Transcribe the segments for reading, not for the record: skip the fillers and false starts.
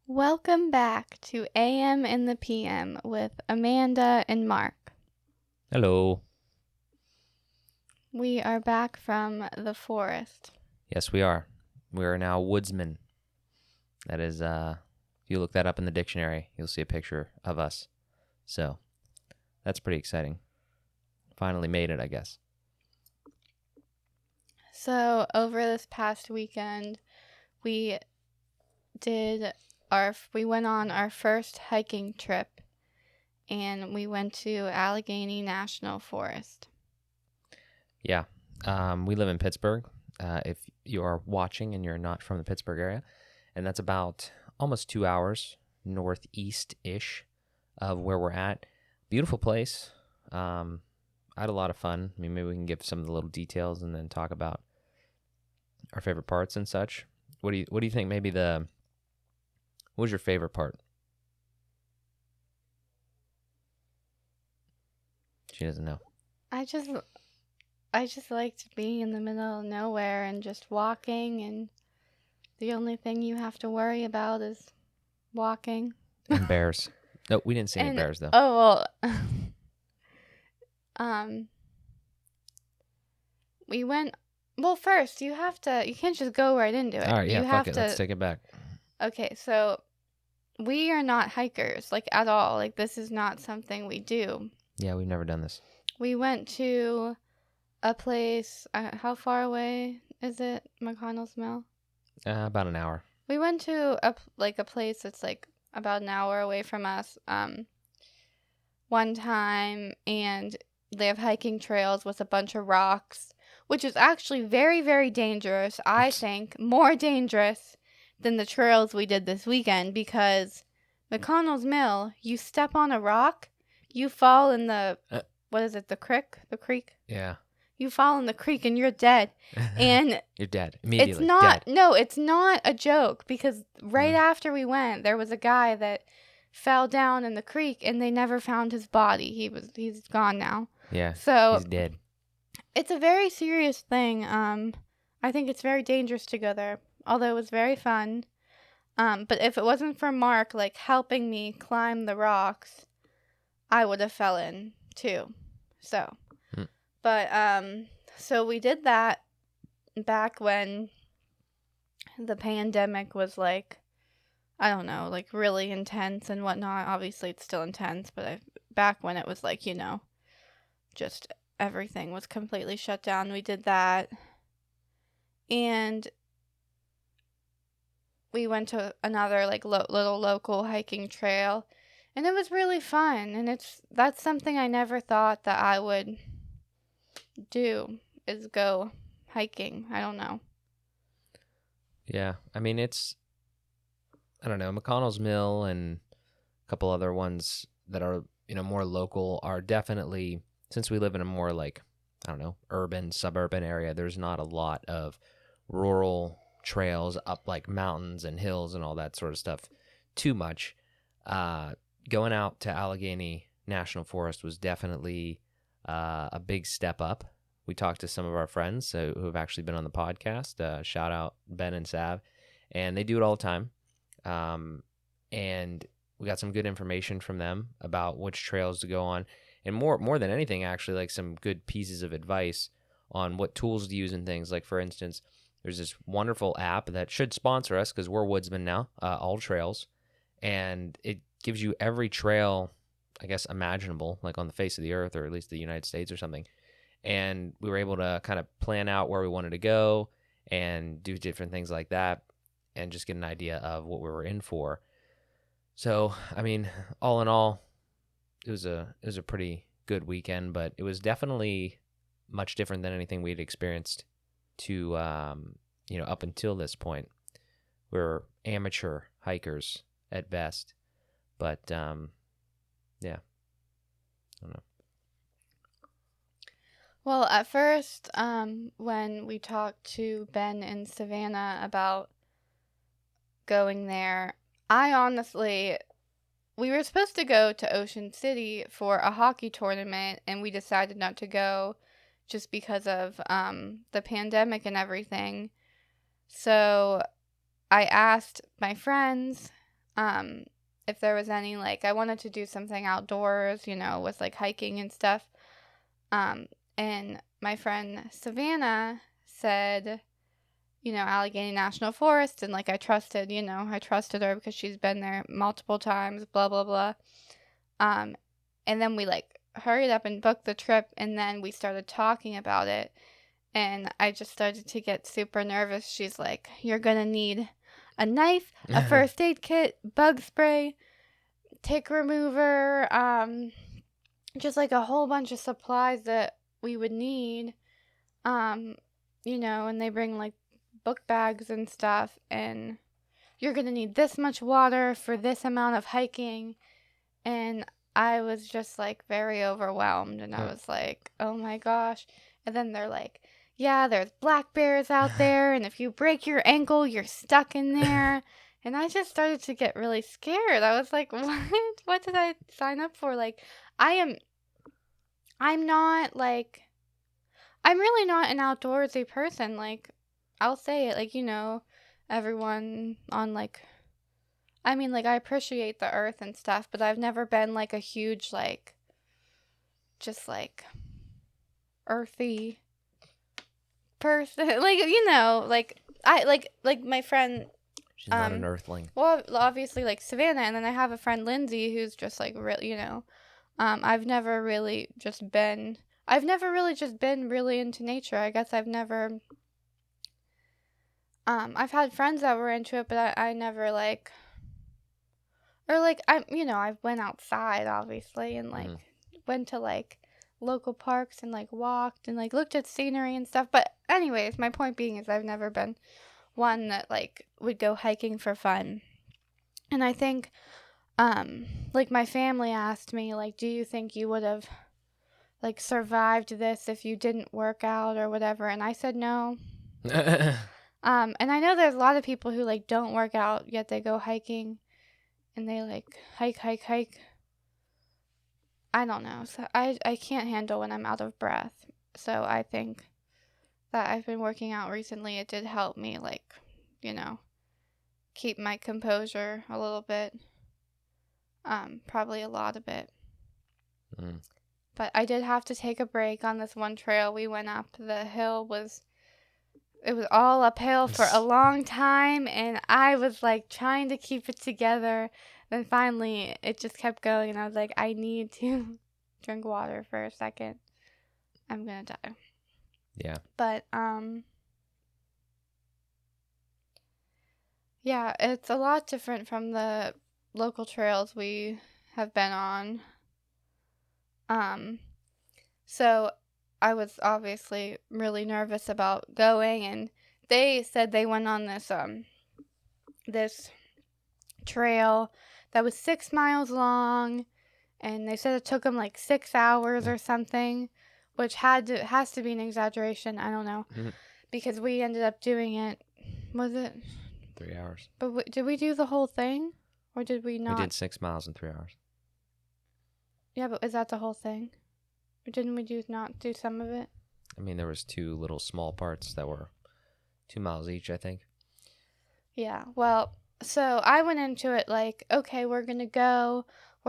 Welcome back to AM in the PM with Amanda and Mark. Hello. We are back from the forest. Yes, we are. We are now woodsmen. That is, if you look that up in the dictionary, you'll see a picture of us. So, that's pretty exciting. Finally made it, I guess. So, over this past weekend, we went on our first hiking trip, and we went to Allegheny National Forest. Yeah. We live in Pittsburgh, if you are watching and you're not from the Pittsburgh area. And that's about almost 2 hours northeast-ish of where we're at. Beautiful place. I had a lot of fun. I mean, maybe we can give some of the little details and then talk about our favorite parts and such. What do you think? What was your favorite part? She doesn't know. I just liked being in the middle of nowhere and just walking, and the only thing you have to worry about is walking. And bears. No, we didn't see any bears though. Oh well. We went. Well, first you can't just go right into it. All right, yeah, You fuck have it. to. Let's take it back. Okay, so we are not hikers, like at all. Like this is not something we do. Yeah, we've never done this. We went to a place. How far away is it, McConnell's Mill? About an hour. We went to a place that's like about an hour away from us. One time, and they have hiking trails with a bunch of rocks, which is actually very, very dangerous. I think more dangerous than the trails we did this weekend, because McConnell's Mill, you step on a rock, you fall in the what is it? The creek. Yeah. You fall in the creek and you're dead. And you're dead immediately. It's not. Dead. No, it's not a joke, because right after we went, there was a guy that fell down in the creek and they never found his body. He's gone now. Yeah. So he's dead. It's a very serious thing. I think it's very dangerous to go there, although it was very fun. But if it wasn't for Mark like helping me climb the rocks, I would have fell in too. So, so we did that back when the pandemic was like, I don't know, like really intense and whatnot. Obviously, it's still intense, but back when it was like, just everything was completely shut down, we did that. And we went to another like little local hiking trail, and it was really fun. And that's something I never thought that I would do, is go hiking. I don't know. Yeah, I mean, I don't know, McConnell's Mill and a couple other ones that are, more local are definitely, since we live in a more like, I don't know, urban, suburban area, there's not a lot of rural trails up like mountains and hills and all that sort of stuff too much. Going out to Allegheny National Forest was definitely a big step up. We talked to some of our friends who have actually been on the podcast. Shout out Ben and Sav. And they do it all the time. And we got some good information from them about which trails to go on. And more than anything, actually, like some good pieces of advice on what tools to use and things. Like, for instance, there's this wonderful app that should sponsor us because we're woodsmen now, All Trails. And it gives you every trail, I guess, imaginable, like on the face of the earth, or at least the United States or something. And we were able to kind of plan out where we wanted to go and do different things like that and just get an idea of what we were in for. So, I mean, all in all, it was a pretty good weekend, but it was definitely much different than anything we'd experienced to, up until this point. We're amateur hikers at best, but, yeah, I don't know. Well, at first, when we talked to Ben and Savannah about going there, we were supposed to go to Ocean City for a hockey tournament, and we decided not to go just because of the pandemic and everything. So I asked my friends um, if there was any, like, I wanted to do something outdoors, with, like, hiking and stuff. And my friend Savannah said, Allegheny National Forest, and, like, I trusted her because she's been there multiple times, blah, blah, blah. And then we, like, hurried up and booked the trip, and then we started talking about it, and I just started to get super nervous. She's like, "You're gonna need a knife, a first aid kit, bug spray, tick remover, just, like, a whole bunch of supplies that we would need." And they bring, like, book bags and stuff, and you're gonna need this much water for this amount of hiking. And I was just, like, very overwhelmed, and I was like, oh my gosh. And then they're like, yeah, there's black bears out there, and if you break your ankle, you're stuck in there. And I just started to get really scared. I was like, what did I sign up for? Like, I'm not, like, I'm really not an outdoorsy person. Like, I'll say it, like, everyone on, like, I mean, like, I appreciate the earth and stuff, but I've never been, like, a huge, like, just, like, earthy person. Like, like, like my friend, She's not an earthling. well, obviously, like, Savannah, and then I have a friend, Lindsay, who's just, like, really, I've never really just been really into nature. I guess I've had friends that were into it, but I never, like, or, like, I went outside, obviously, and, like, went to, like, local parks and, like, walked and, like, looked at scenery and stuff. But anyways, my point being is I've never been one that, like, would go hiking for fun. And I think, like, my family asked me, like, do you think you would have, like, survived this if you didn't work out or whatever? And I said no. And I know there's a lot of people who, like, don't work out, yet they go hiking. And they, like, hike. I don't know. So I can't handle when I'm out of breath. So I think that I've been working out recently. It did help me, like, keep my composure a little bit. Probably a lot of it. But I did have to take a break on this one trail we went up. The hill it was all uphill for a long time, and I was, like, trying to keep it together. Then finally, it just kept going, and I was like, I need to drink water for a second. I'm gonna die. Yeah. But, yeah, it's a lot different from the local trails we have been on. So I was obviously really nervous about going, and they said they went on this trail that was 6 miles long, and they said it took them like 6 hours or something, which has to be an exaggeration. I don't know, because we ended up doing it. Was it 3 hours? But did we do the whole thing, or did we not? We did 6 miles in 3 hours. Yeah, but is that the whole thing? Or didn't we not do some of it? I mean, there was 2 little small parts that were 2 miles each, I think. Yeah, well, so I went into it like, okay, we're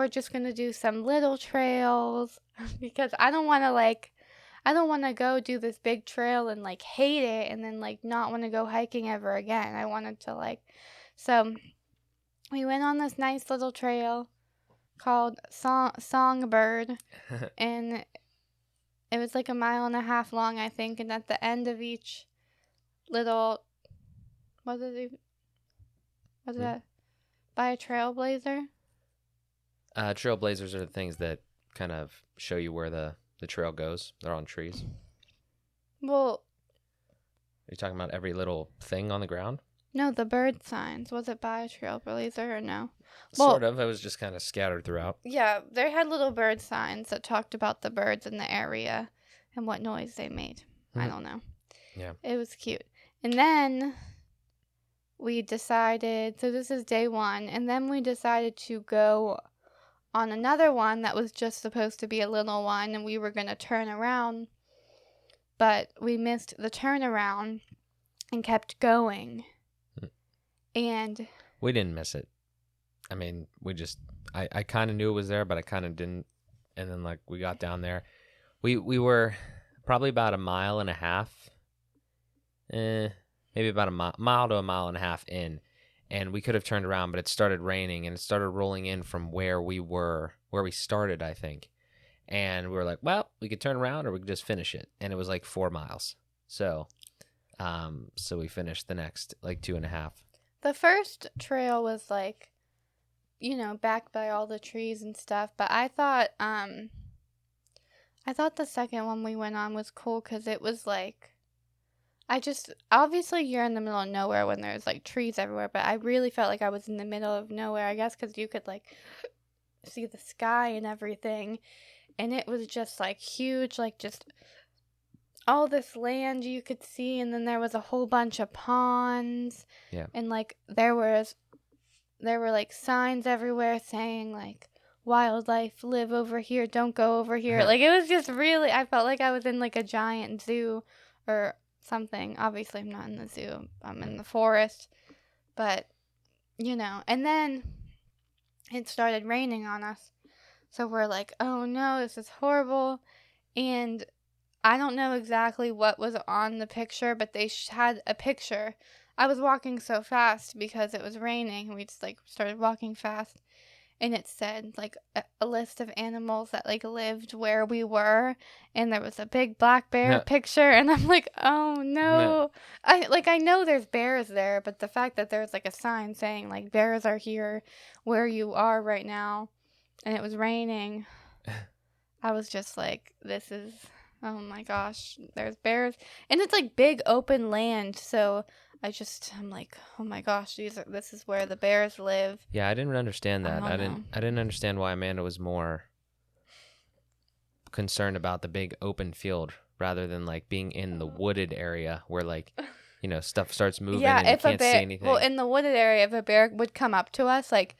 just gonna do some little trails, because I don't want to go do this big trail and, like, hate it, and then, like, not want to go hiking ever again. I wanted to, like, so we went on this nice little trail called Songbird, and it was like 1.5 miles long, I think, and at the end of each little, was that by a trailblazer? Trailblazers are the things that kind of show you where the trail goes. They're on trees. Well, Are you talking about every little thing on the ground? no, the bird signs. Was it by a trailblazer or no? Sort of. It was just kind of scattered throughout. Yeah, they had little bird signs that talked about the birds in the area and what noise they made. I don't know. Yeah. It was cute. And then we decided, so this is day 1, and then we decided to go on another one that was just supposed to be a little one, and we were going to turn around, but we missed the turnaround and kept going. And we didn't miss it. I mean, I kind of knew it was there, but I kind of didn't. And then like we got down there, we were probably about a mile and a half, maybe about mile to a mile and a half in, and we could have turned around, but it started raining and it started rolling in from where we started, I think. And we were like, well, we could turn around or we could just finish it. And it was like 4 miles. So we finished the next like 2.5. The first trail was like, backed by all the trees and stuff, but I thought the second one we went on was cool because it was like, obviously you're in the middle of nowhere when there's like trees everywhere, but I really felt like I was in the middle of nowhere, I guess, because you could like see the sky and everything. And it was just like huge, like just all this land you could see. And then there was a whole bunch of ponds. Yeah. And like there were like signs everywhere saying like, wildlife live over here, don't go over here. Like it was just really, I felt like I was in like a giant zoo or something. Obviously I'm not in the zoo, I'm in the forest, but and then it started raining on us, so we're like, oh no, this is horrible. And I don't know exactly what was on the picture, but they had a picture. I was walking so fast because it was raining, and we just like started walking fast, and it said like a list of animals that like lived where we were, and there was a big black bear picture, and I'm like, oh no. I know there's bears there, but the fact that there's like a sign saying like bears are here where you are right now, and it was raining, I was just like, this is, oh my gosh, there's bears, and it's like big open land, so I'm like, oh my gosh, this is where the bears live. Yeah, I didn't understand I that. don't know. I didn't understand why Amanda was more concerned about the big open field rather than like being in the wooded area where like, stuff starts moving and you can't see anything. Well, in the wooded area, if a bear would come up to us, like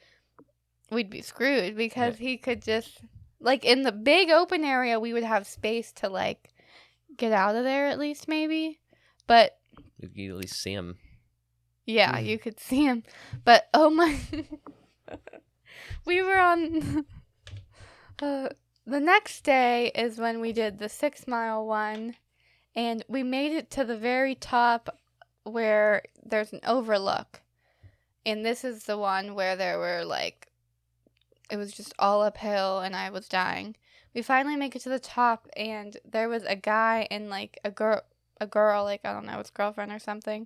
we'd be screwed because he could just like in the big open area, we would have space to like get out of there at least maybe, but you could at least see him. Yeah, you could see him, but oh my, we were on. The next day is when we did the 6 mile one, and we made it to the very top where there's an overlook. And this is the one where there were like, it was just all uphill and I was dying. We finally make it to the top, and there was a guy and like a girl, like, I don't know, his girlfriend or something,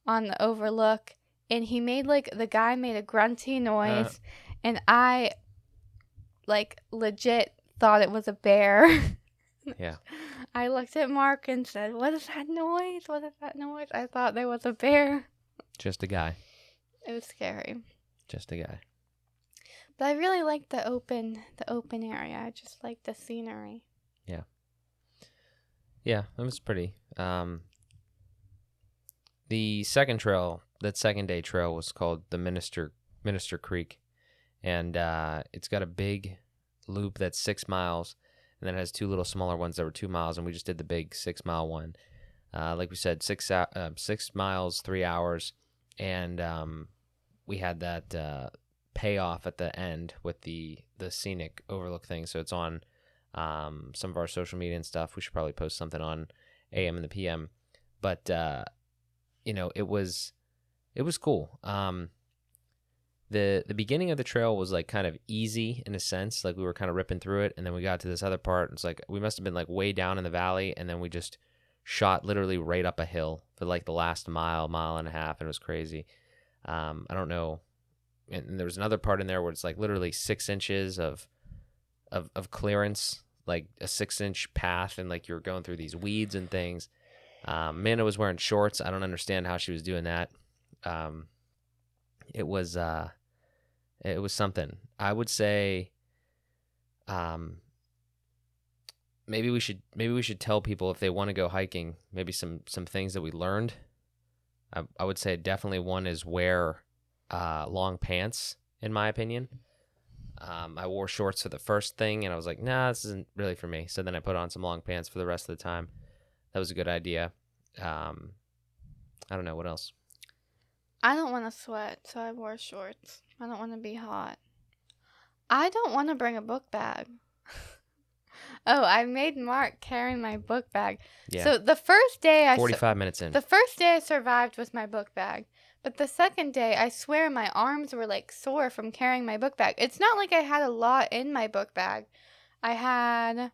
on the overlook. And the guy made a grunty noise, and I like legit thought it was a bear. Yeah. I looked at Mark and said, what is that noise? What is that noise? I thought there was a bear. Just a guy. It was scary. Just a guy. But I really liked the open area. I just liked the scenery. Yeah. Yeah, it was pretty. The second day trail was called the Minister Creek. And it's got a big loop that's 6 miles, and then it has two little smaller ones that were 2 miles, and we just did the big 6 mile one. Like we said, 6 miles, 3 hours, and we had that payoff at the end with the scenic overlook thing. So it's on some of our social media and stuff. We should probably post something on AM and the PM, but it was cool. The beginning of the trail was like kind of easy in a sense, like we were kind of ripping through it, and then we got to this other part. It's like we must have been like way down in the valley, and then we just shot literally right up a hill for like the last mile and a half, and it was crazy. I don't know, and there was another part in there where it's like literally 6 inches of clearance, like a 6-inch path, and like you were going through these weeds and things. Amanda was wearing shorts. I don't understand how she was doing that. It was something. I would say maybe we should tell people if they want to go hiking, maybe some things that we learned. I would say definitely one is wear long pants, in my opinion. I wore shorts for the first thing, and I was like, nah, this isn't really for me. So then I put on some long pants for the rest of the time. That was a good idea. I don't know, what else? I don't want to sweat, so I wore shorts. I don't want to be hot. I don't want to bring a book bag. Oh, I made Mark carry my book bag. Yeah. So the first day 45 minutes in. the first day I survived with my book bag. But the second day, I swear my arms were like sore from carrying my book bag. It's not like I had a lot in my book bag. I had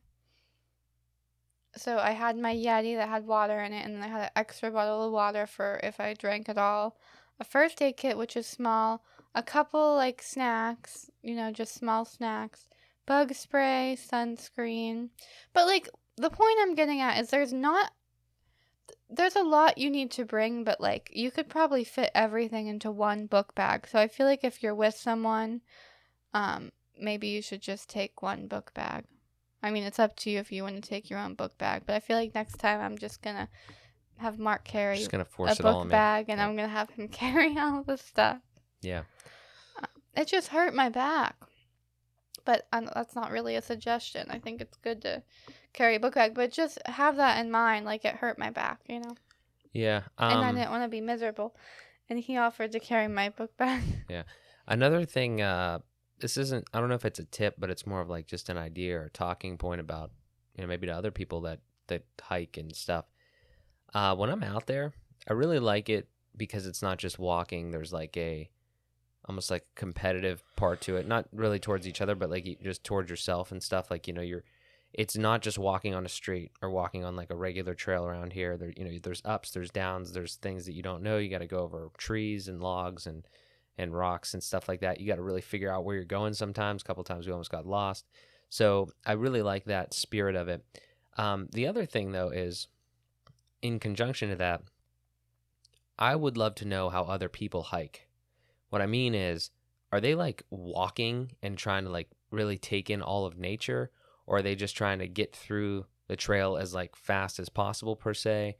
my Yeti that had water in it, and then I had an extra bottle of water for if I drank at all. A first aid kit, which is small. A couple like snacks, just small snacks. Bug spray, sunscreen. But like the point I'm getting at is there's a lot you need to bring, but like you could probably fit everything into one book bag. So I feel like if you're with someone, maybe you should just take one book bag. I mean, it's up to you if you want to take your own book bag, but I feel like next time I'm just gonna have Mark carry Just gonna a force it all book on me. bag, and Yeah. I'm gonna have him carry all the stuff. Yeah. It just hurt my back, but that's not really a suggestion. I think it's good to carry a book bag, but just have that in mind, like it hurt my back, Yeah. And I didn't want to be miserable, and he offered to carry my book bag. Yeah. Another thing, this isn't, I don't know if it's a tip, but it's more of like just an idea or a talking point about, maybe to other people that hike and stuff. When I'm out there, I really like it because it's not just walking. There's like almost like competitive part to it. Not really towards each other, but like just towards yourself and stuff. Like, it's not just walking on a street or walking on like a regular trail around here. There's ups, there's downs, there's things that you don't know. You got to go over trees and logs and rocks and stuff like that. You got to really figure out where you're going sometimes. A couple times we almost got lost. So I really like that spirit of it. The other thing, though, is in conjunction to that, I would love to know how other people hike. What I mean is, are they like walking and trying to like really take in all of nature, or are they just trying to get through the trail as like fast as possible per se?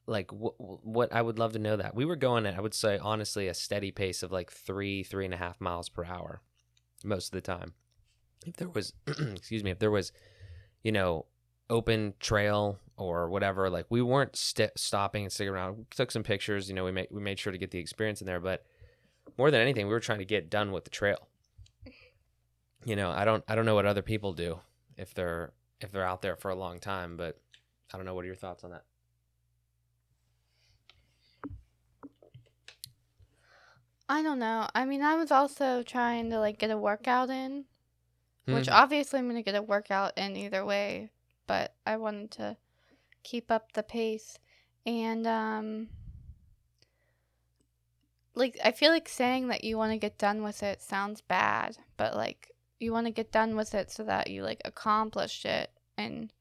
Like what I would love to know that. We were going at, I would say honestly, a steady pace of like 3.5 miles per hour most of the time. If there was, excuse me, if there was, open trail or whatever, like we weren't stopping and sticking around. We took some pictures, we made sure to get the experience in there, but more than anything, we were trying to get done with the trail. I don't know what other people do if they're out there for a long time, but I don't know. What are your thoughts on that? I don't know. I mean, I was also trying to like get a workout in, which Mhm. obviously I'm going to get a workout in either way, but I wanted to keep up the pace. And like I feel like saying that you want to get done with it sounds bad, but like you want to get done with it so that you like accomplished it and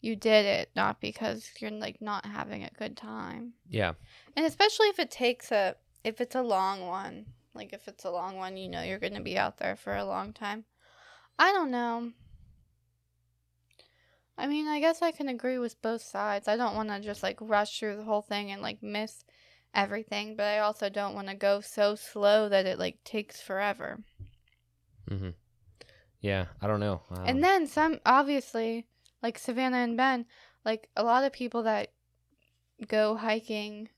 you did it, not because you're like not having a good time. Yeah. And especially if it's a long one. Like if it's a long one, you're going to be out there for a long time. I don't know. I mean, I guess I can agree with both sides. I don't want to just like rush through the whole thing and like miss everything, but I also don't want to go so slow that it like takes forever. Mm-hmm. Yeah, I don't know. And then some, obviously, like Savannah and Ben, like a lot of people that go hiking,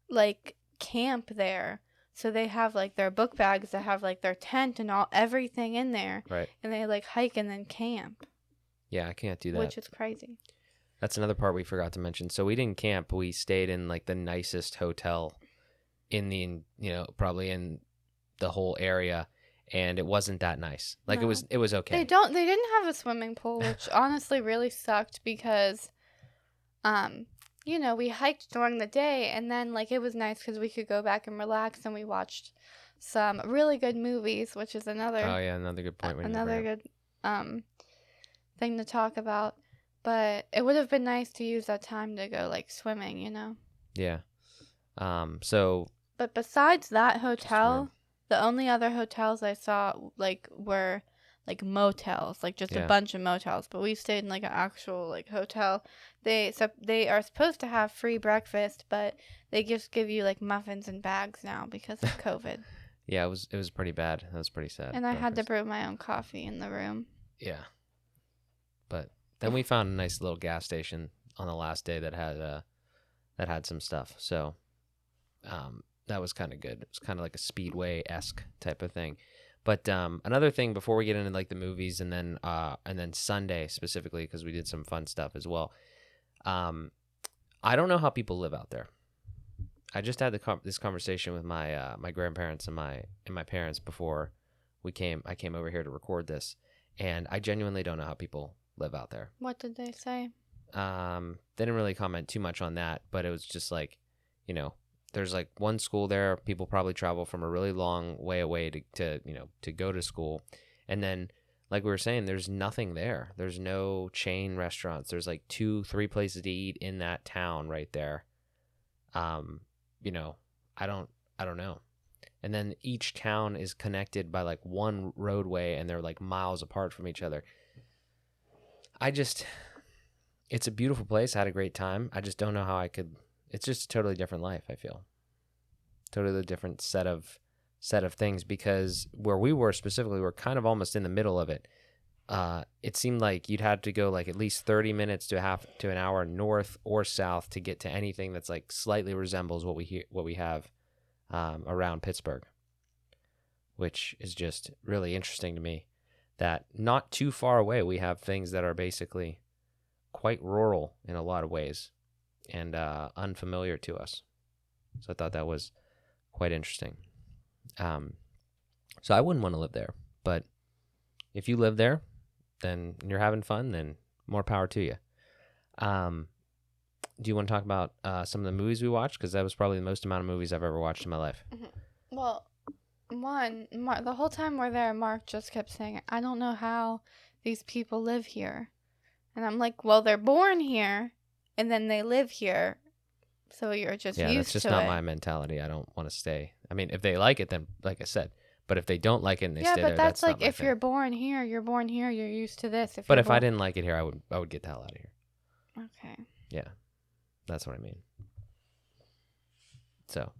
like camp there. So they have like their book bags that have like their tent and everything in there. Right. And they like hike and then camp. Yeah, I can't do that. Which is crazy. That's another part we forgot to mention. So we didn't camp. We stayed in like the nicest hotel in the, probably in the whole area, and it wasn't that nice. Like No. it was okay. They didn't have a swimming pool, which honestly really sucked because we hiked during the day, and then like it was nice cuz we could go back and relax, and we watched some really good movies, which is another another good point. Another good thing to talk about. But it would have been nice to use that time to go like swimming, Yeah. So. But besides that hotel, the only other hotels I saw like were like motels, like just a bunch of motels. But we stayed in like an actual like hotel. They are supposed to have free breakfast, but they just give you like muffins and bags now because of COVID. Yeah, it was pretty bad. That was pretty sad. And I had to brew my own coffee in the room. Yeah. But then we found a nice little gas station on the last day that had some stuff. So that was kind of good. It was kind of like a Speedway-esque type of thing. But another thing before we get into like the movies and then Sunday specifically, because we did some fun stuff as well. I don't know how people live out there. I just had this conversation with my my grandparents and my parents before I came over here to record this, and I genuinely don't know how people live out there. What did they say? They didn't really comment too much on that, but it was just like, you know, there's like one school there. People probably travel from a really long way away to you know, to go to school. And then, like we were saying, there's nothing there. There's no chain restaurants. There's like 2-3 places to eat in that town right there. You know, I don't know. And then each town is connected by like one roadway, and they're like miles apart from each other. It's a beautiful place. I had a great time. I just don't know how I could. It's just a totally different life, I feel. Totally different set of things, because where we were specifically, we're kind of almost in the middle of it. It seemed like you'd have to go like at least 30 minutes to an hour north or south to get to anything that's like slightly resembles what we have around Pittsburgh, which is just really interesting to me, that not too far away we have things that are basically quite rural in a lot of ways and unfamiliar to us. So I thought that was quite interesting. So I wouldn't want to live there, but if you live there, then you're having fun, then more power to you. Do you want to talk about some of the movies we watched? Because that was probably the most amount of movies I've ever watched in my life. Mm-hmm. Well, the whole time we're there, Mark just kept saying, I don't know how these people live here. And I'm like, well, they're born here, and then they live here, so you're just used to it. Yeah, that's just not my mentality. I don't want to stay. I mean, if they like it, then like I said. But if they don't like it and they stay there, that's not my thing. Yeah, but that's like if you're born here, you're used to this. But if I didn't like it here, I would get the hell out of here. Okay. Yeah, that's what I mean. So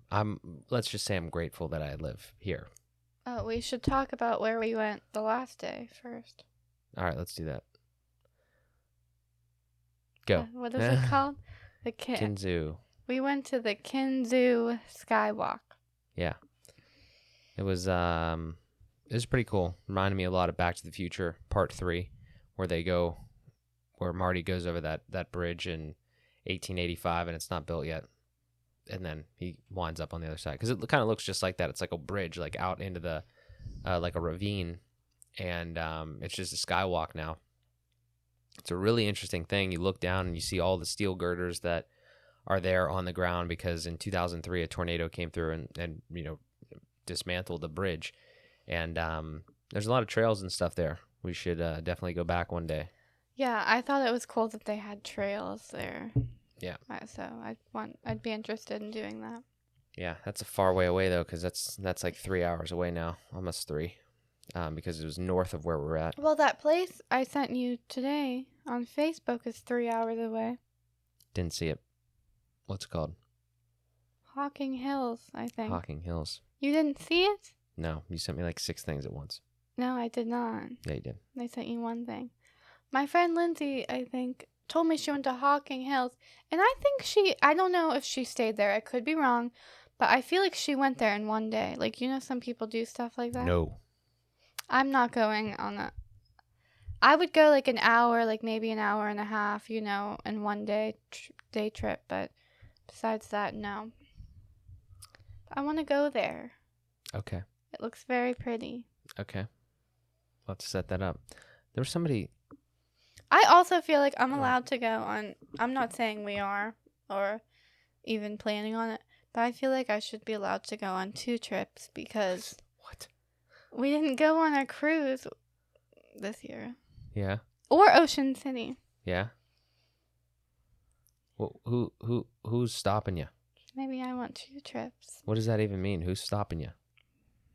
let's just say I'm grateful that I live here. Oh, we should talk about where we went the last day first. All right, let's do that. Go. What is it called? The Kinzu. We went to the Kinzu Skywalk. Yeah. It was pretty cool. Reminded me a lot of Back to the Future Part 3, where Marty goes over that bridge in 1885 and it's not built yet. And then he winds up on the other side, because it kind of looks just like that. It's like a bridge, like out into the like a ravine, and it's just a skywalk now. It's a really interesting thing. You look down and you see all the steel girders that are there on the ground, because in 2003 a tornado came through and you know, dismantled the bridge. And there's a lot of trails and stuff there. We should definitely go back one day. Yeah, I thought it was cool that they had trails there. Yeah. So I'd be interested in doing that. Yeah, that's a far way away though, because that's like 3 hours away now, almost 3, because it was north of where we're at. Well, that place I sent you today on Facebook is 3 hours away. Didn't see it. What's it called? Hocking Hills, I think. Hocking Hills. You didn't see it? No, you sent me like 6 things at once. No, I did not. Yeah, you did. I sent you one thing. My friend Lindsay, I think, told me she went to Hocking Hills, and I don't know if she stayed there. I could be wrong, but I feel like she went there in one day. Like, you know, some people do stuff like that. No. I'm not going on that. I would go like an hour, like maybe an hour and a half, you know, in one day trip, but besides that, no. I want to go there. Okay. It looks very pretty. Okay. Let's set that up. There was somebody. I also feel like I'm allowed to go on. I'm not saying we are or even planning on it, but I feel like I should be allowed to go on 2 trips, because what? We didn't go on a cruise this year. Yeah. Or Ocean City. Yeah. Well, who's stopping you? Maybe I want 2 trips. What does that even mean? Who's stopping you?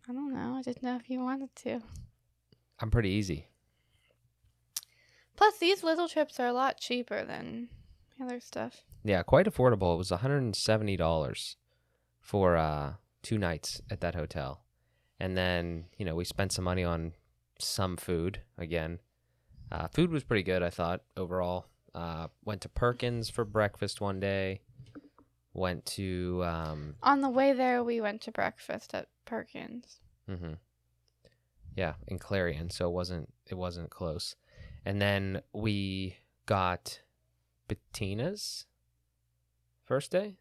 I don't know. I didn't know if you wanted to. I'm pretty easy. Plus, these little trips are a lot cheaper than other stuff. Yeah, quite affordable. It was $170 for 2 nights at that hotel. And then, you know, we spent some money on some food again. Food was pretty good, I thought, overall. Went to Perkins for breakfast one day. Went to On the way there, we went to breakfast at Perkins. in Clarion, so it wasn't close. And then we got Bettina's first day.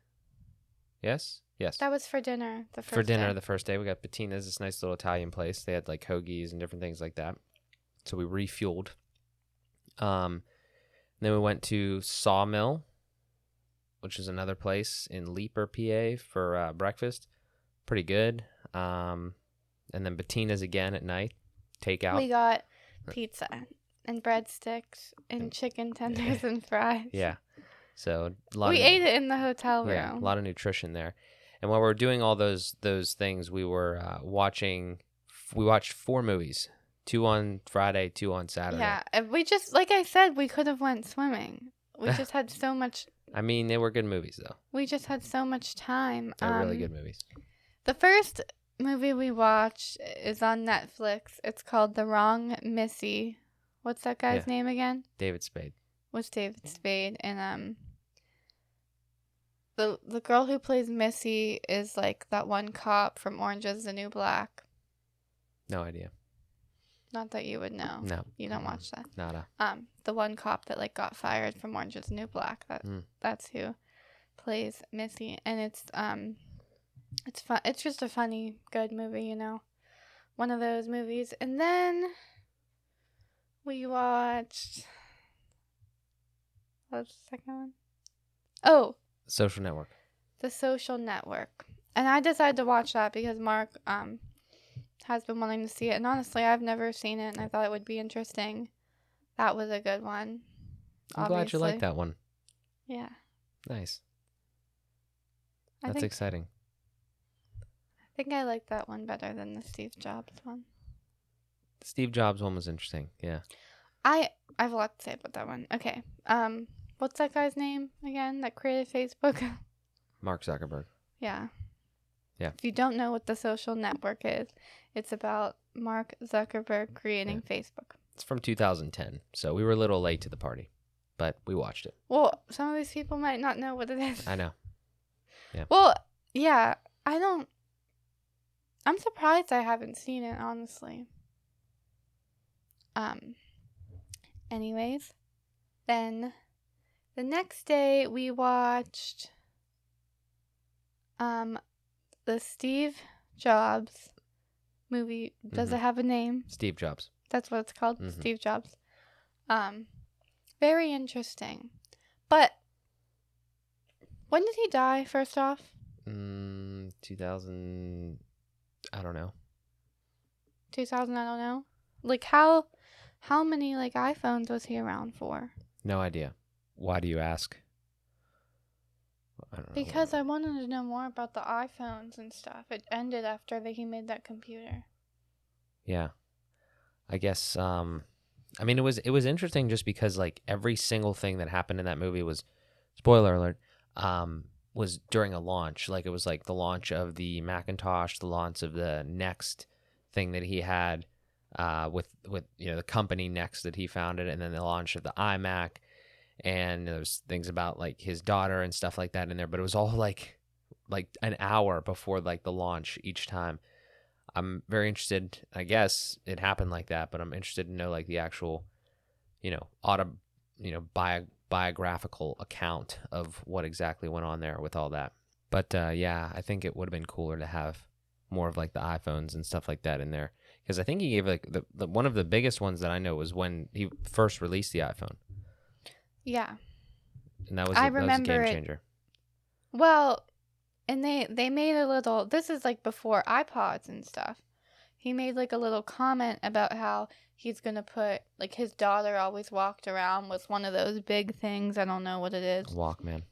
Yes. That was for dinner. The first For dinner, day. the first day, we got Bettina's, this nice little Italian place. They had like hoagies and different things like that. So we refueled. Then we went to Sawmill, which is another place in Leaper, PA, for breakfast. Pretty good. And then Bettina's again at night, takeout. We got pizza and breadsticks and chicken tenders and fries. Yeah. So we ate it in the hotel room. Yeah, a lot of nutrition there. And while we were doing all those things, we were we watched 4 movies. 2 on Friday, 2 on Saturday. Yeah, we just, like I said, we could have went swimming. We just had so much. I mean, they were good movies, though. We just had so much time. They're really good movies. The first movie we watched is on Netflix. It's called The Wrong Missy. What's that guy's name again? David Spade. Was David Spade. And the girl who plays Missy is like that one cop from Orange is the New Black. No idea. Not that you would know. No. You don't watch that. Nada. The one cop that like got fired from Orange is the New Black. That's who plays Missy, and it's fun. It's just a funny, good movie, you know. One of those movies. And then we watched, what's the second one? Oh, Social Network. The Social Network. And I decided to watch that because Mark has been wanting to see it. And honestly, I've never seen it, and I thought it would be interesting. That was a good one. I'm glad you like that one. Yeah. Nice. That's exciting. I think I like that one better than the Steve Jobs one. The Steve Jobs one was interesting. Yeah. I have a lot to say about that one. Okay. What's that guy's name again that created Facebook? Mark Zuckerberg. Yeah. Yeah. If you don't know what The Social Network is, it's about Mark Zuckerberg creating Facebook. It's from 2010, so we were a little late to the party, but we watched it. Well, some of these people might not know what it is. I know. Yeah. Well, yeah, I'm surprised I haven't seen it, honestly. Anyways, then the next day we watched the Steve Jobs movie. Does it have a name? Steve Jobs. That's what it's called. Steve Jobs. Very interesting. But when did he die, first off? 2000, I don't know. 2000, I don't know. Like how many like iPhones was he around for? No idea. Why do you ask? I don't know. Because I wanted to know more about the iPhones and stuff. It ended after he made that computer. Yeah. I guess I mean it was interesting just because like every single thing that happened in that movie was, spoiler alert, was during a launch. Like it was like the launch of the Macintosh, the launch of the Next thing that he had with the company Next that he founded, and then the launch of the iMac, and there's things about like his daughter and stuff like that in there, but it was all like an hour before like the launch each time. I'm very interested. I guess it happened like that, but I'm interested to know like the actual, biographical account of what exactly went on there with all that. But yeah, I think it would have been cooler to have more of like the iPhones and stuff like that in there, because I think he gave like the one of the biggest ones that I know was when he first released the iPhone. Yeah, and that was I that remember was a game changer. Well, and they made a little. This is like before iPods and stuff. He made like a little comment about how he's gonna put like his daughter always walked around with one of those big things. I don't know what it is. Walkman.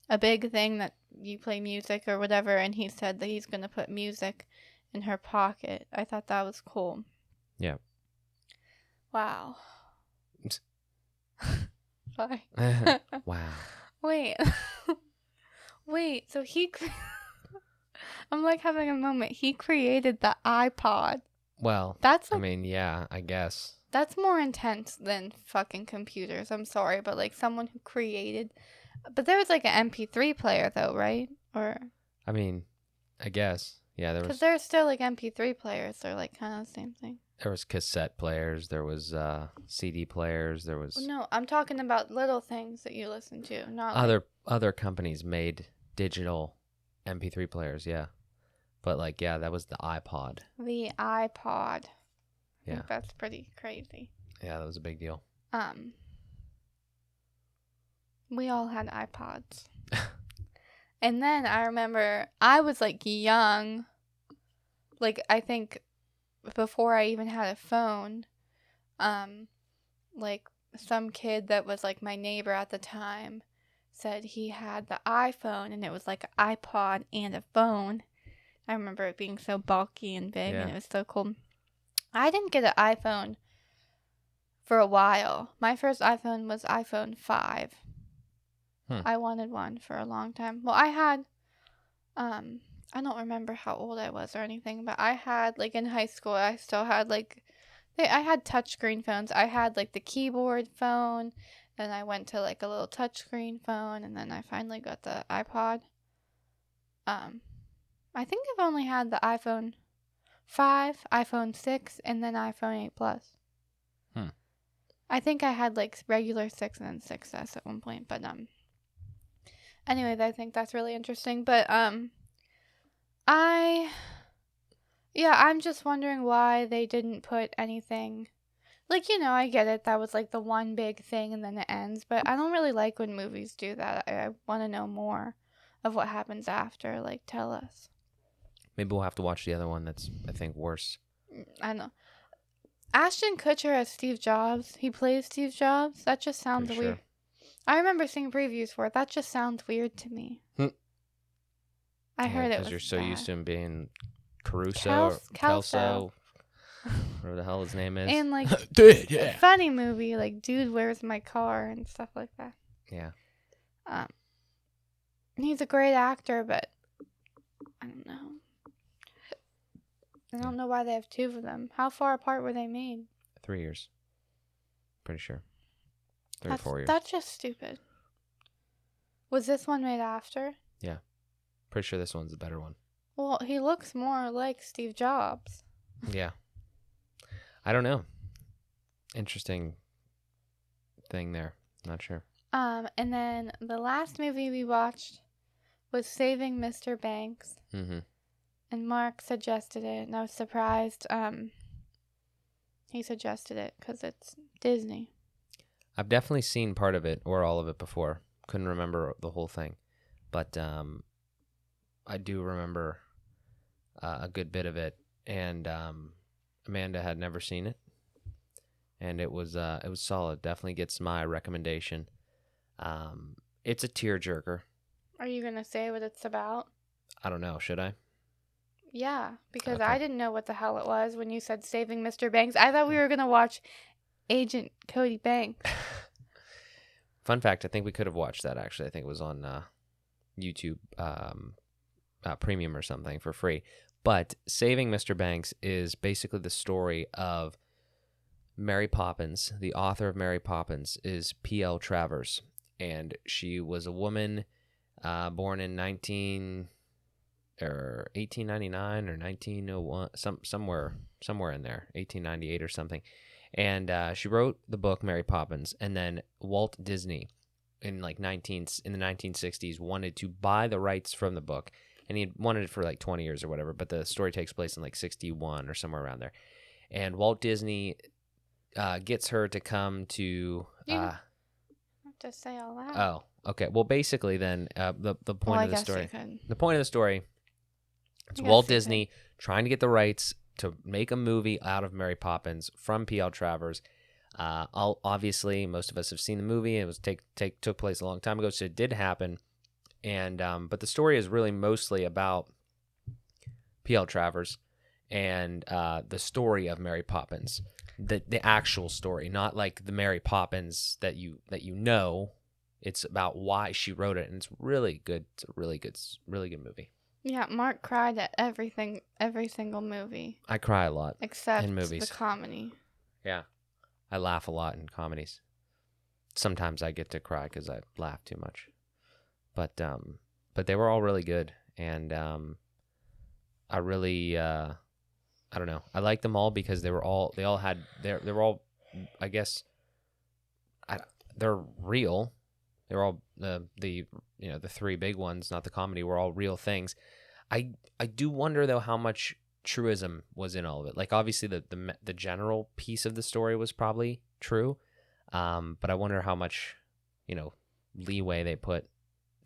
A big thing that you play music or whatever, and he said that he's gonna put music in her pocket. I thought that was cool. Yeah. Wow. Sorry. Wow. Wait. Wait, so I'm like having a moment. He created the iPod. Well, that's like, I mean, yeah, I guess. That's more intense than fucking computers. I'm sorry, but like someone who created But there was like an MP3 player though, right? Or I mean, I guess. Yeah, because there's still like MP3 players. They're like kind of the same thing. there was cassette players, there was CD players, there Well, was no, I'm talking about little things that you listen to, not like other companies made digital MP3 players, yeah. But like, yeah, that was the iPod. the iPod. I Yeah. think that's pretty crazy. Yeah, that was a big deal. We all had iPods. And then I remember I was like young. Like I think before I even had a phone, like some kid that was like my neighbor at the time said he had the iPhone and it was like an iPod and a phone. I remember it being so bulky and big and it was so cool. I didn't get an iPhone for a while. My first iPhone was iPhone 5. I wanted one for a long time. Well, I had I don't remember how old I was or anything, but I had like in high school I still had like I had touchscreen phones. I had like the keyboard phone, then I went to like a little touchscreen phone, and then I finally got the iPod. I think I've only had the iPhone 5, iPhone 6, and then iPhone 8 Plus. I think I had like regular 6 and then 6S at one point, but anyways, I think that's really interesting. But I'm just wondering why they didn't put anything. Like, I get it. That was like the one big thing and then it ends. But I don't really like when movies do that. I want to know more of what happens after. Like, tell us. Maybe we'll have to watch the other one that's, I think, worse. I know. Ashton Kutcher as Steve Jobs. He plays Steve Jobs. That just sounds Pretty weird. sure. I remember seeing previews for it. That just sounds weird to me. I heard it was because you're so bad. used to him being Caruso or Kelso, whatever the hell his name is. And like Dude, yeah. funny movie like Dude, Where's My Car and stuff like that. Yeah. He's a great actor, but I don't know. I don't know why they have two of them. How far apart were they made? 3 years. Pretty sure. 3 or 4 years. That's just stupid. Was this one made after? Yeah. Pretty sure this one's the better one. Well, he looks more like Steve Jobs. Yeah. I don't know. Interesting thing there. Not sure. And then the last movie we watched was Saving Mr. Banks. Mm-hmm. And Mark suggested it, and I was surprised. He suggested it because it's Disney. I've definitely seen part of it or all of it before. Couldn't remember the whole thing, but I do remember a good bit of it. And Amanda had never seen it, and it was solid. Definitely gets my recommendation. It's a tearjerker. Are you gonna say what it's about? I don't know. Should I? Yeah, because Okay. I didn't know what the hell it was when you said Saving Mr. Banks. I thought we were gonna watch Agent Cody Banks. Fun fact, I think we could have watched that, actually. I think it was on YouTube Premium or something for free. But Saving Mr. Banks is basically the story of Mary Poppins. The author of Mary Poppins is P.L. Travers. And she was a woman born in 1899 or 1901, somewhere in there, 1898 or something. And she wrote the book Mary Poppins, and then Walt Disney in the 1960s wanted to buy the rights from the book, and he had wanted it for like 20 years or whatever, but the story takes place in like 61 or somewhere around there. And Walt Disney gets her to come to You have to say all that. Oh, okay. Well, basically then the point of the story. The point of the story, it's Walt Disney trying to get the rights to make a movie out of Mary Poppins from P.L. Travers. Obviously, most of us have seen the movie. It was took place a long time ago, so it did happen. And but the story is really mostly about P.L. Travers and the story of Mary Poppins, the actual story, not like the Mary Poppins that you know. It's about why she wrote it, and it's really good. It's a really good movie. Yeah, Mark cried at every single movie. I cry a lot, except in movies. The comedy. Yeah, I laugh a lot in comedies. Sometimes I get to cry because I laugh too much. but they were all really good, and I really I don't know. I liked them all because they were all I guess they're real. They're all the the three big ones, not the comedy, were all real things. I do wonder though how much truism was in all of it. Like obviously the general piece of the story was probably true, but I wonder how much leeway they put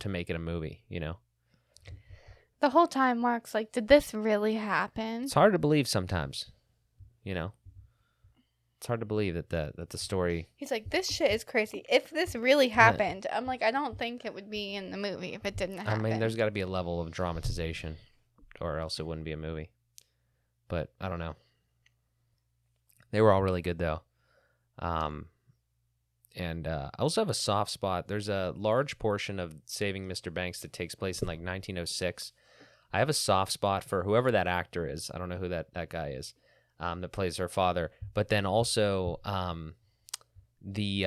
to make it a movie. The whole time Mark's like, did this really happen? It's hard to believe sometimes. It's hard to believe that the story. He's like, this shit is crazy. If this really happened, I'm like, I don't think it would be in the movie if it didn't happen. I mean, there's got to be a level of dramatization, or else it wouldn't be a movie. But I don't know. They were all really good though. And I also have a soft spot. There's a large portion of Saving Mr. Banks that takes place in like 1906. I have a soft spot for whoever that actor is. I don't know who that guy is. That plays her father, but then also the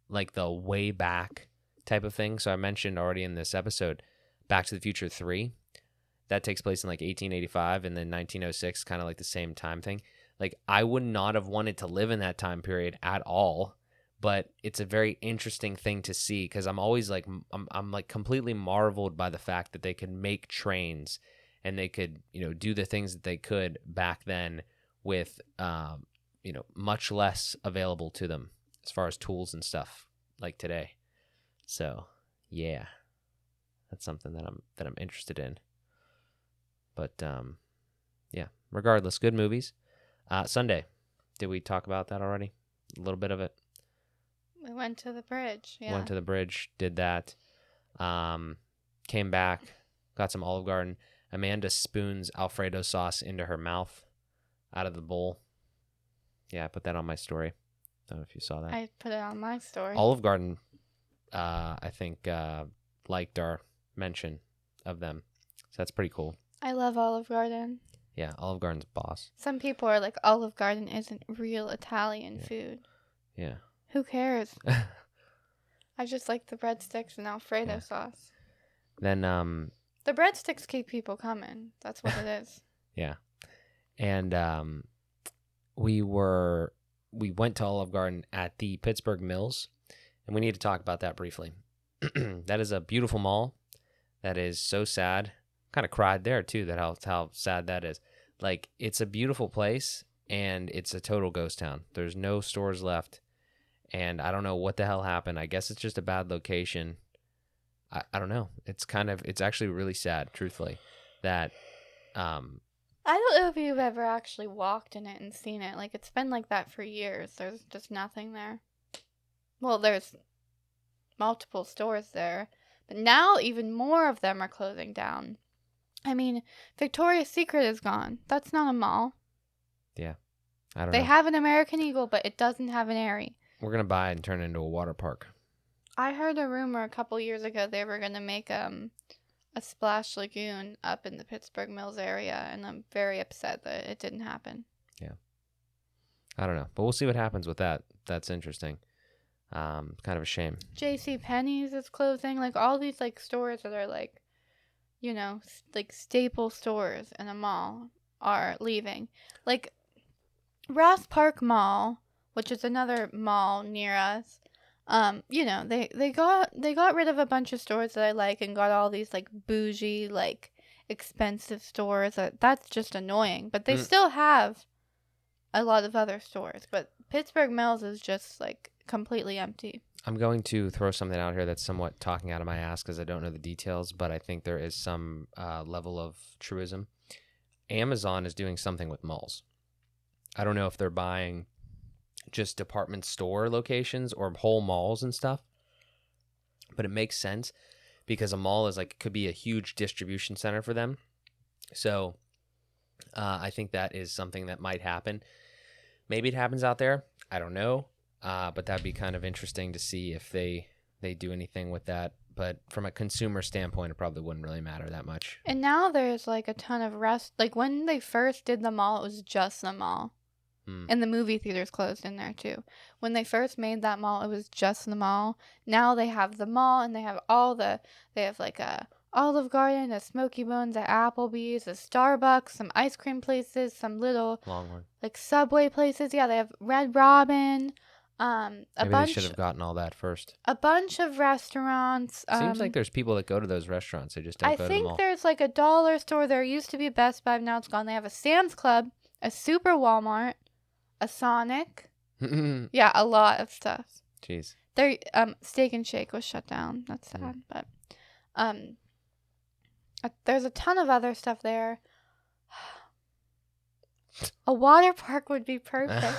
like the way back type of thing. So I mentioned already in this episode, Back to the Future 3, that takes place in like 1885, and then 1906, kind of like the same time thing. Like I would not have wanted to live in that time period at all, but it's a very interesting thing to see because I'm always like I'm like completely marveled by the fact that they could make trains. And they could, do the things that they could back then with, much less available to them as far as tools and stuff like today. So, yeah, that's something that I'm interested in. But yeah, regardless, good movies. Sunday, did we talk about that already? A little bit of it. We went to the bridge. Yeah. Went to the bridge, did that. Came back, got some Olive Garden. Amanda spoons Alfredo sauce into her mouth out of the bowl. Yeah, I put that on my story. I don't know if you saw that. I put it on my story. Olive Garden, I think, liked our mention of them. So that's pretty cool. I love Olive Garden. Yeah, Olive Garden's boss. Some people are like, Olive Garden isn't real Italian food. Yeah. Who cares? I just like the breadsticks and Alfredo sauce. Then, the breadsticks keep people coming. That's what it is. Yeah. And we went to Olive Garden at the Pittsburgh Mills, and we need to talk about that briefly. That is a beautiful mall. That is so sad. Kind of cried there too, that how sad that is. Like, it's a beautiful place, and it's a total ghost town. There's no stores left, and I don't know what the hell happened. I guess it's just a bad location. I don't know. It's actually really sad, truthfully, that I don't know if you've ever actually walked in it and seen it. Like, it's been like that for years. There's just nothing there. Well, there's multiple stores there, but now even more of them are closing down. I mean, Victoria's Secret is gone. That's not a mall. Yeah. I don't know. They have an American Eagle, but it doesn't have an Aerie. We're going to buy it and turn it into a water park. I heard a rumor a couple years ago they were going to make a splash lagoon up in the Pittsburgh Mills area, and I'm very upset that it didn't happen. Yeah. I don't know, but we'll see what happens with that. That's interesting. Kind of a shame. J.C. Penney's is closing. Like, all these, like, stores that are, like, like, staple stores in a mall are leaving. Like, Ross Park Mall, which is another mall near us, they got rid of a bunch of stores that I like and got all these like bougie, like expensive stores. That's just annoying. But they still have a lot of other stores. But Pittsburgh Mills is just like completely empty. I'm going to throw something out here that's somewhat talking out of my ass because I don't know the details, but I think there is some level of truism. Amazon is doing something with malls. I don't know if they're buying just department store locations or whole malls and stuff, but it makes sense because a mall is like, could be a huge distribution center for them. So I think that is something that might happen. Maybe it happens out there. I don't know. But that'd be kind of interesting to see if they do anything with that. But from a consumer standpoint, it probably wouldn't really matter that much. And now there's like a ton of like when they first did the mall, it was just the mall. And the movie theaters closed in there too. When they first made that mall, it was just the mall. Now they have the mall, and they have they have like a Olive Garden, a Smoky Bones, a Applebee's, a Starbucks, some ice cream places, some little Longhorn. like Subway places. Yeah, they have Red Robin, Maybe they should have gotten all that first. a bunch of restaurants. Seems like there's people that go to those restaurants. They just don't I go to the mall. think there's like a dollar store. There used to be a Best Buy, now it's gone. They have a Sam's Club, a Super Walmart, a Sonic. Yeah, a lot of stuff. Jeez. Their Steak and Shake was shut down. That's sad, but there's a ton of other stuff there. A water park would be perfect.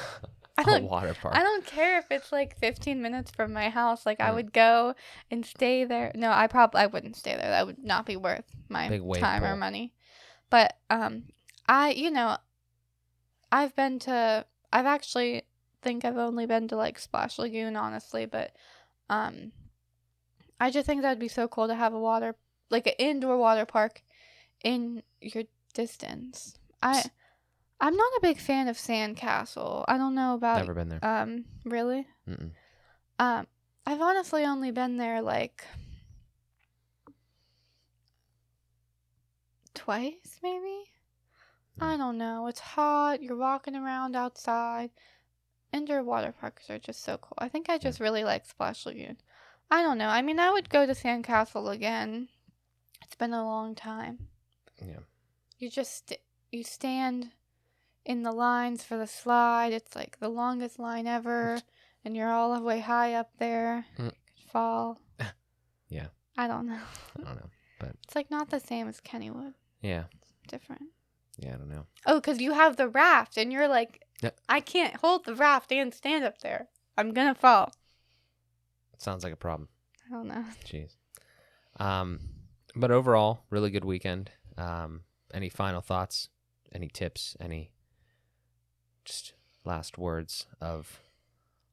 A water park. I don't care if it's like 15 minutes from my house. Like I would go and stay there. No, I wouldn't stay there. That would not be worth my time or money. But I've actually think I've only been to like Splash Lagoon, honestly, but I just think that'd be so cool to have an indoor water park in your distance. I'm not a big fan of Sandcastle. I don't know about. Never been there. Really? Mm-mm. I've honestly only been there like twice, maybe. I don't know. It's hot. You're walking around outside. Indoor water parks are just so cool. I think I just really like Splash Lagoon. I don't know. I mean, I would go to Sandcastle again. It's been a long time. Yeah. You stand in the lines for the slide. It's like the longest line ever, and you're all the way high up there. You could fall. Yeah. I don't know. But it's like not the same as Kennywood. Yeah. It's different. Yeah, I don't know. Oh, because you have the raft, and you're like, I can't hold the raft and stand up there. I'm gonna fall. Sounds like a problem. I don't know. Jeez. But overall, really good weekend. Any final thoughts? Any tips? Any just last words of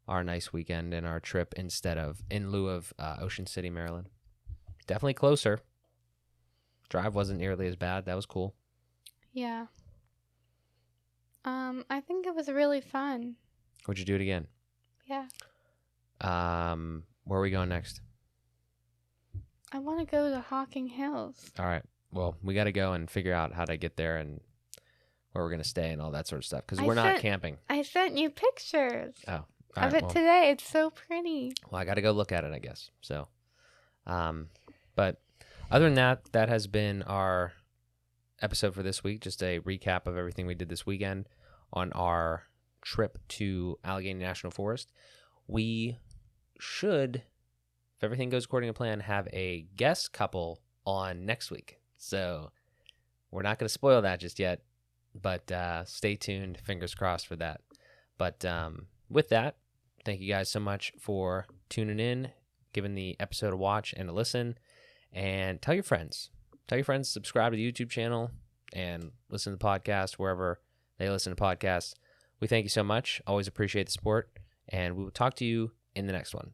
our nice weekend and our trip in lieu of Ocean City, Maryland? Definitely closer. Drive wasn't nearly as bad. That was cool. Yeah. I think it was really fun. Would you do it again? Yeah. Where are we going next? I want to go to Hocking Hills. All right. Well, we got to go and figure out how to get there and where we're going to stay and all that sort of stuff because we're not camping. I sent you pictures of it today. It's so pretty. Well, I got to go look at it, I guess. So, but other than that, that has been our episode for this week. Just a recap of everything we did this weekend on our trip to Allegheny National Forest. We should, if everything goes according to plan, have a guest couple on next week. So we're not going to spoil that just yet, but stay tuned. Fingers crossed for that. But with that, thank you guys so much for tuning in, giving the episode a watch and a listen, and tell your friends. Tell your friends, subscribe to the YouTube channel, and listen to the podcast wherever they listen to podcasts. We thank you so much. Always appreciate the support, and we will talk to you in the next one.